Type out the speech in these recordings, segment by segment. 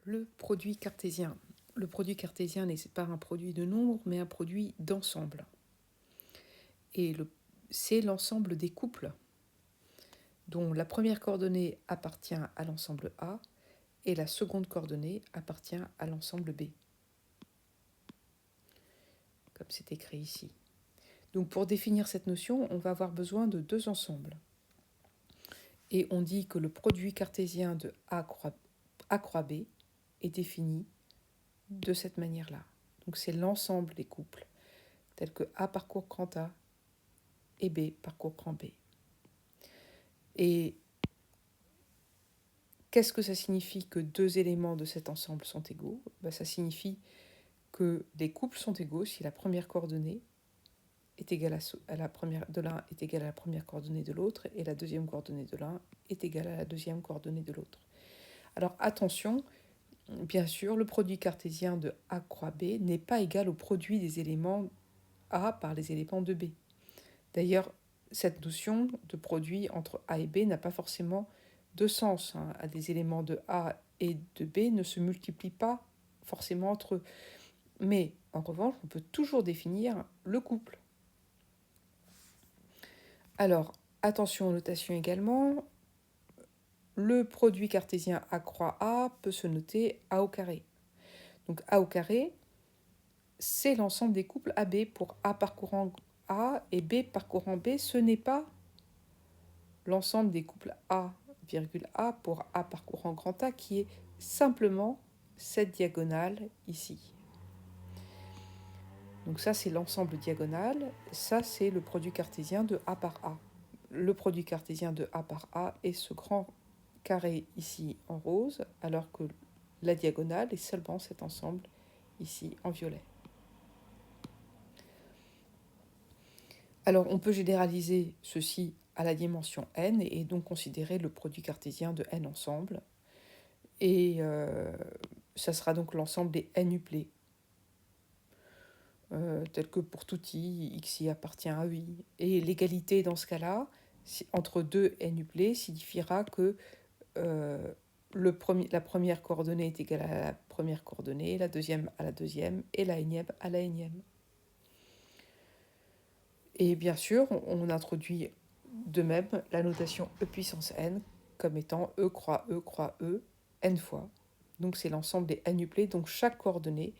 Le produit cartésien. Le produit cartésien n'est pas un produit de nombre, mais un produit d'ensemble. Et c'est l'ensemble des couples dont la première coordonnée appartient à l'ensemble A et la seconde coordonnée appartient à l'ensemble B. Comme c'est écrit ici. Donc pour définir cette notion, on va avoir besoin de deux ensembles. Et on dit que le produit cartésien de A croix B est défini de cette manière-là. Donc c'est l'ensemble des couples, tels que A parcourt grand A et B parcourt grand B. Et qu'est-ce que ça signifie que deux éléments de cet ensemble sont égaux ? Ça signifie que les couples sont égaux si la première coordonnée est égale à la première de l'un est égale à la première coordonnée de l'autre et la deuxième coordonnée de l'un est égale à la deuxième coordonnée de l'autre. Alors attention, bien sûr, le produit cartésien de A croix B n'est pas égal au produit des éléments A par les éléments de B. D'ailleurs, cette notion de produit entre A et B n'a pas forcément de sens. Des éléments de A et de B ne se multiplient pas forcément entre eux. Mais en revanche, on peut toujours définir le couple. Alors, attention aux notations également. Le produit cartésien A croix A peut se noter A au carré. Donc A au carré, c'est l'ensemble des couples AB pour A parcourant A et B parcourant B. Ce n'est pas l'ensemble des couples A, A pour A parcourant grand A qui est simplement cette diagonale ici. Donc ça, c'est l'ensemble diagonal. Ça, c'est le produit cartésien de A par A. Le produit cartésien de A par A est ce grand carré ici en rose, alors que la diagonale est seulement cet ensemble ici en violet. Alors, on peut généraliser ceci à la dimension n et donc considérer le produit cartésien de n ensemble. Et ça sera donc l'ensemble des n uplés. Tel que pour tout i, xi appartient à i. Et l'égalité dans ce cas-là, entre deux n uplés, signifiera que la première coordonnée est égale à la première coordonnée, la deuxième à la deuxième, et la énième à la énième. Et bien sûr, on introduit de même la notation e puissance n comme étant e croix e n fois. Donc c'est l'ensemble des n uplés, donc chaque coordonnée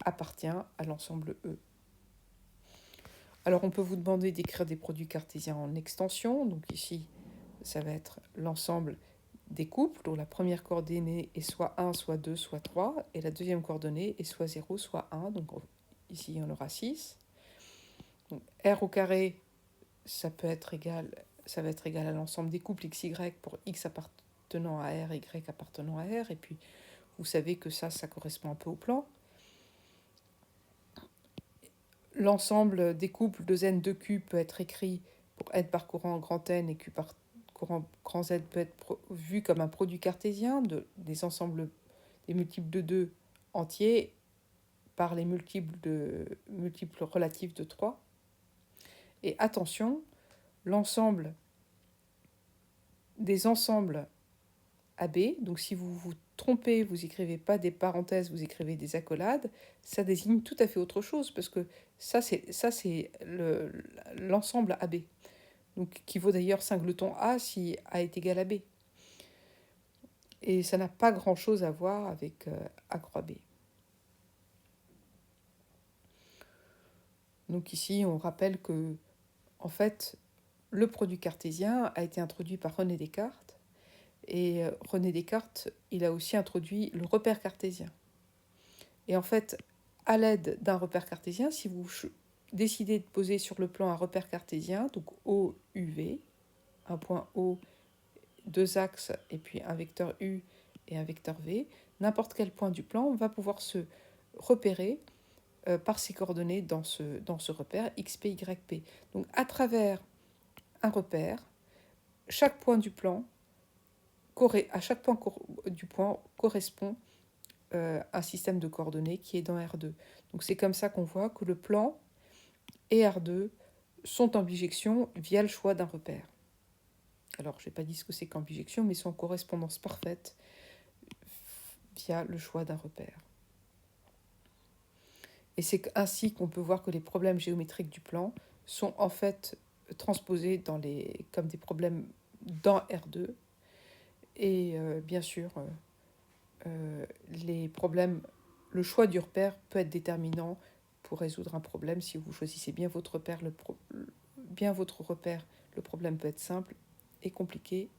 appartient à l'ensemble E. Alors on peut vous demander d'écrire des produits cartésiens en extension. Donc ici, ça va être l'ensemble des couples, dont la première coordonnée est soit 1, soit 2, soit 3, et la deuxième coordonnée est soit 0, soit 1. Donc ici, il y en aura 6. Donc, R au carré, ça va être égal à l'ensemble des couples XY pour X appartenant à R, Y appartenant à R. Et puis, vous savez que ça correspond un peu au plan. L'ensemble des couples de n de Q peut être écrit pour n parcourant grand N et Q parcourant grand Z peut être vu comme un produit cartésien des ensembles des multiples de 2 entiers par les multiples relatifs de 3. Et attention, l'ensemble des ensembles AB, donc si vous vous trompez, vous n'écrivez pas des parenthèses, vous écrivez des accolades, ça désigne tout à fait autre chose, parce que ça c'est l'ensemble AB, donc, qui vaut d'ailleurs singleton A si A est égal à B. Et ça n'a pas grand-chose à voir avec A croix B. Donc ici, on rappelle que, en fait, le produit cartésien a été introduit par René Descartes. Et René Descartes, il a aussi introduit le repère cartésien. Et en fait, à l'aide d'un repère cartésien, si vous décidez de poser sur le plan un repère cartésien, donc OUV, un point O, deux axes, et puis un vecteur U et un vecteur V, n'importe quel point du plan va pouvoir se repérer par ses coordonnées dans ce repère XP, YP. Donc à travers un repère, chaque point du plan à chaque point du point correspond un système de coordonnées qui est dans R2. Donc c'est comme ça qu'on voit que le plan et R2 sont en bijection via le choix d'un repère. Alors je n'ai pas dit ce que c'est qu'en bijection, mais sont en correspondance parfaite via le choix d'un repère. Et c'est ainsi qu'on peut voir que les problèmes géométriques du plan sont en fait transposés comme des problèmes dans R2. Et bien sûr, les problèmes, le choix du repère peut être déterminant pour résoudre un problème. Si vous choisissez bien votre repère, le problème peut être simple et compliqué